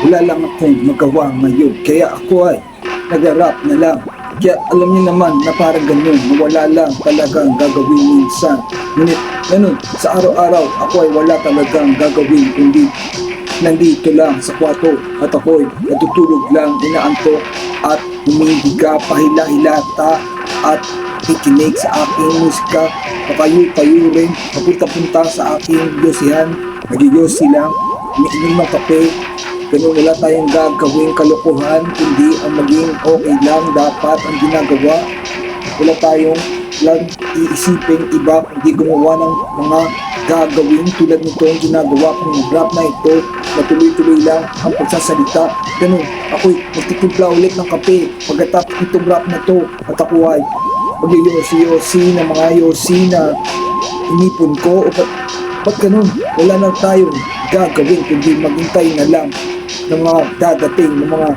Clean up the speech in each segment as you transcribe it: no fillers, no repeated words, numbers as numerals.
Wala lang akong magawa ngayon, kaya ako ay nag-rap na lang. Kaya alam niyo naman na parang ganun, na wala lang talagang gagawin minsan. Ngunit ganun, sa araw-araw ako ay wala talagang gagawin, kundi nandito lang sa kwarto at ako'y natutulog lang, inaantok at humihiga, pahila-hilata at kikinig sa aking musika, pakayo-kayo rin, papunta-punta sa aking yosihan, nagyosi lang, umiinom ng kape. Ganun, wala tayong gagawing kalokohan, kundi ang maging okay lang dapat ang ginagawa. Wala tayong lang iisipin iba, kundi gumawa ng mga gagawin tulad nito ang ginagawa kong rap na ito, na tuloy-tuloy lang ang pagsasalita. Ganun, ako'y magtitimpla ulit ng kape pagkatapos itong rap na to, at ako ay magyoyosi-yosi na mga yosi na inipon ko. O ba't ganun? Wala na tayong gagawin kundi maghintay na lang ng mga dadating ng mga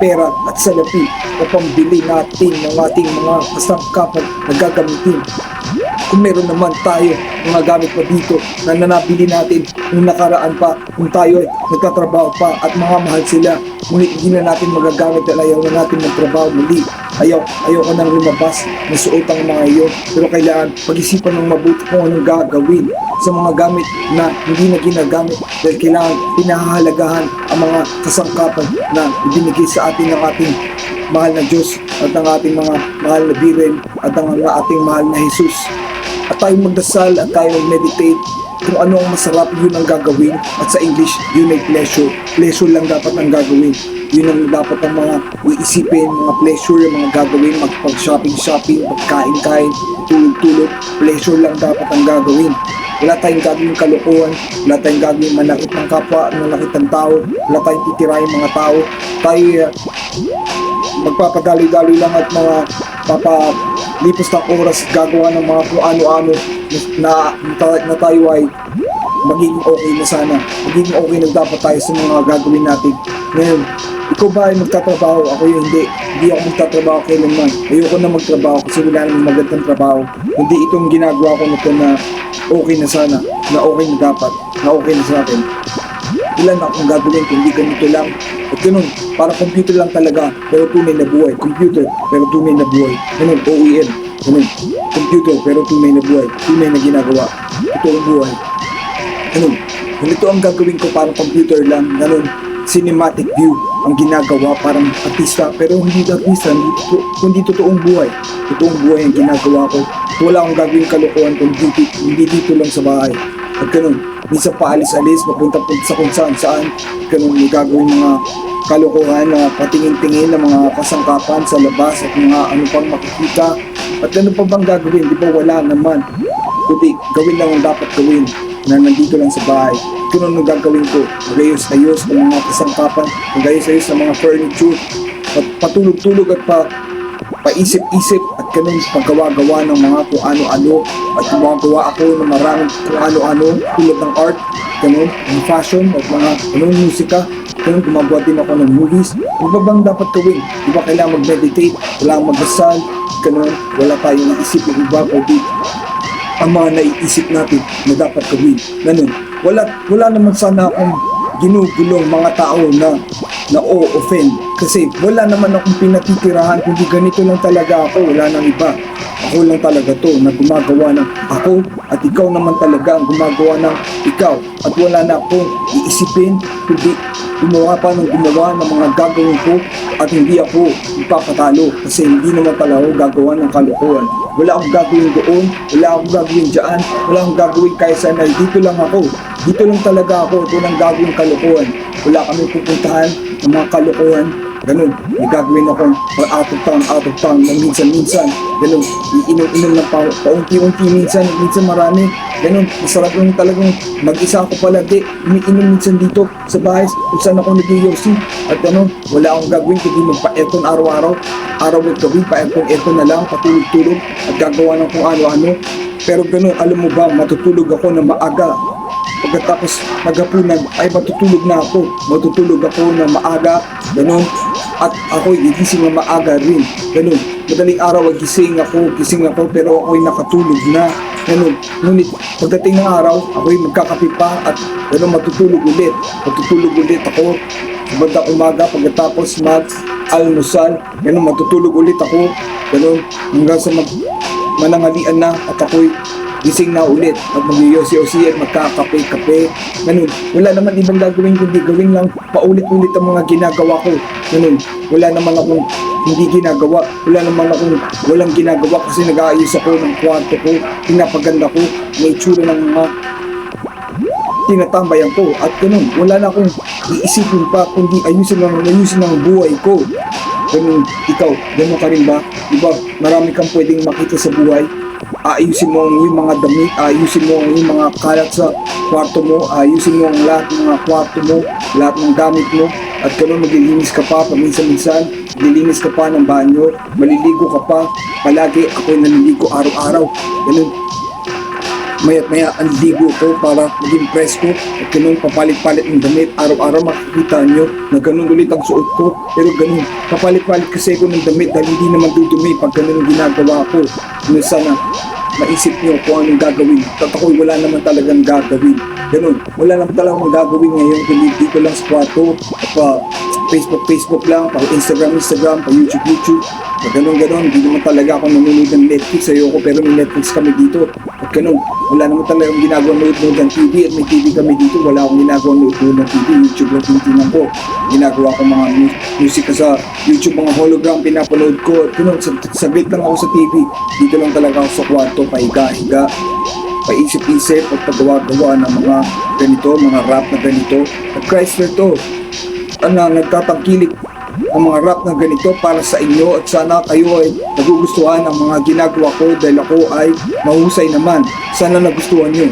pera at salapi na pambili natin ng ating mga kasangkapan na gagamitin. Kung meron naman tayo mga gamit pa dito na nanabili natin nung nakaraan pa, kung tayo ay nagtatrabaho pa at mga mahal sila, ngunit hindi na natin magagamit at ayaw na natin magtrabaho muli. Ayaw ko nang lumabas na suot ang mga iyon, pero kailangan pag-isipan ng mabuti kung anong gagawin sa mga gamit na hindi na ginagamit, dahil kailangan pinahahalagahan ang mga kasangkapan na ibinigay sa atin ng ating mahal na Diyos at ang ating mga mahal na biren at ang ating mahal na Jesus. At tayo magdasal at tayo meditate kung ano ang masarap, yun ang gagawin. At sa English, yun ay pleasure. Pleasure lang dapat ang gagawin. Yun ang dapat ang mga iisipin, mga pleasure, mga gagawin, magpag-shopping, magkain-kain, tulog-tulog. Pleasure lang dapat ang gagawin. Wala tayong gagawin kalokohan, wala tayong gagawin manakit ng kapwa, manakit ng tao, wala tayong titirahin mga tao. Tayo magpapadali-dali lang at mga papalipos ng oras, gagawa ng mga kung ano-ano na tayo ay magiging okay na sana. Magiging okay na dapat tayo sa mga gagawin natin. Ngayon, ikaw ba ay magtatrabaho? Ako yun, hindi. Hindi ako magtatrabaho kailanman. Ayoko na magtrabaho kasi wala namang magandang trabaho. Hindi itong ginagawa ko na ito na okay na sana, na okay na dapat, na okay na sa akin. Ilan na akong gagawin kung hindi ganito lang. At ganun, parang computer lang talaga, pero tunay na buhay. Computer, pero tunay na buhay. Ganun, OEM. Ganun, computer, pero tunay na buhay. Tunay na ginagawa. Ito ang buhay. Ganun, ganito ang gagawin ko, parang computer lang. Ganun, cinematic view ang ginagawa, parang artista, pero hindi artista, kundi totoong buhay. Totoong buhay ang ginagawa ko. Wala akong gagawin kalokohan kung hindi dito lang sa bahay. At ganun, minsan paalis-alis, papunta-punta sa kung saan-saan. Ganun, may gagawin mga kalokohan na patingin-tingin ng mga kasangkapan sa labas at mga ano pang makikita. At ano pa bang gagawin? Di ba wala naman. Kundi gawin lang ang dapat gawin na nandito lang sa bahay. Ganun ang gagawin ko. Magayos-ayos ng mga kasangkapan, magayos-ayos ng mga furniture, at patulog-tulog at paisip-isip at ganun paggawa-gawa ng mga kung ano-ano, at gumagawa ako ng maraming kung ano-ano tulad ng art, ganun, ng fashion at mga ganun, musika. Ganun, gumagawa din ako ng movies. Ano ba bang dapat gawin? Di ba kailangan mag-meditate, kailangan magdasal, ganun, wala tayong iisipin iba kundi ang mga naiisip natin na dapat gawin. Ganun, wala naman sana akong ginugulong mga tao na offend, kasi wala naman akong pinatitirahan, kundi ganito lang talaga ako, wala nang iba. Ako lang talaga to na gumagawa ng ako, at ikaw naman talaga ang gumagawa ng ikaw, at wala na akong iisipin kundi gumawa pa ng gumawa ng mga gagawin ko, at hindi ako ipapatalo kasi hindi naman pala ako gagawa ng kalokohan. Wala akong gagawin doon, wala akong gagawin dyan, wala akong gagawin kahit saan. Dito lang ako, dito lang talaga ako, ito lang gagawin kalokohan. Wala kami pupuntahan ng mga kalokohan. Ganun, may gagawin akong out of town, minsan-minsan. Ganun, iinom-inom ng paunti-unti minsan marami. Ganun, masarap lang talagang mag-isa ako palagi. Umiinom minsan dito sa bahay kung saan ako nag-yosi. At ano, wala akong gagawin kundi magpa-aircon araw-araw. Araw at gabi, pa-aircon na lang, patulog-tulog at gagawa ng kung ano-ano. Pero ganun, alam mo ba, matutulog ako na maaga. Pagkatapos maghapunan ay matutulog ako na maaga, ganun, at ako gigising na maaga rin, ganun. Madaling araw ay gising ako pero ako'y nakatulog na, Ganun. Ngunit pagdating ng araw, ako'y magkakape pa at ganun matutulog ulit. Matutulog ulit ako sa bandang umaga pagkatapos mag-almusal. Ganun matutulog ulit ako. Ganun hanggang sa manangalian na at ako'y gising na ulit at mag-yosi-yosi at magkakape-kape. Ganun. Wala naman ibang gagawin kundi gawin lang paulit-ulit ang mga ginagawa ko. Ganun. Wala naman akong hindi ginagawa. Wala naman akong walang ginagawa kasi nag-aayos ako ng kwarto ko. Pinapaganda ko. May itsura ng mga tinatambayan ko. At ganun. Wala na akong iisipin pa kundi ayusin ang buhay ko. Ganun. Ikaw, ganun ka rin ba? Diba? Marami kang pwedeng makita sa buhay. Ayusin mo yung mga damit, ayusin mo yung mga kalat sa kwarto mo, ayusin mo ang lahat ng mga kwarto mo, lahat ng gamit mo, at gano'n maglilinis ka pa paminsan-minsan, maglilinis ka pa ng banyo, maliligo ka pa, palagi ako'y naliligo araw-araw, gano'n. Maya't-maya ang ligo ko para maging presko at ganun papalit-palit ng damit. Araw-araw makikita nyo na ganun ulit ang suot ko. Pero ganun, papalit-palit kasi ako ng damit dahil hindi naman dudumi pag ganun ang ginagawa ko. Sana maisip nyo kung anong gagawin. Tatakoy wala naman talagang gagawin. Ganun, wala naman talagang gagawin ngayon kundi dito lang sa kwarto at pa Facebook lang, pa Instagram, pa YouTube. Ganun, hindi naman talaga ako nanonood ng Netflix. Ayoko pero may Netflix kami dito. At ganun, wala naman talagang ginagawa nood ng TV at may TV kami dito. Wala akong ginagawa nood ng TV. YouTube lang tinitingnan ko. Ginagawa ko mga music sa YouTube, mga hologram pinapanood ko. At ganun, saglit lang ako sa TV. Dito lang talaga ako sa kwarto, pahiga-higa, paisip-isip at paggawa-gawa ng mga ganito, mga rap na ganito. At Chrysler to, nagtatangkilik ang mga rap na ganito para sa inyo at sana kayo ay nagugustuhan ang mga ginagawa ko dahil ako ay mahusay naman. Sana nagustuhan nyo.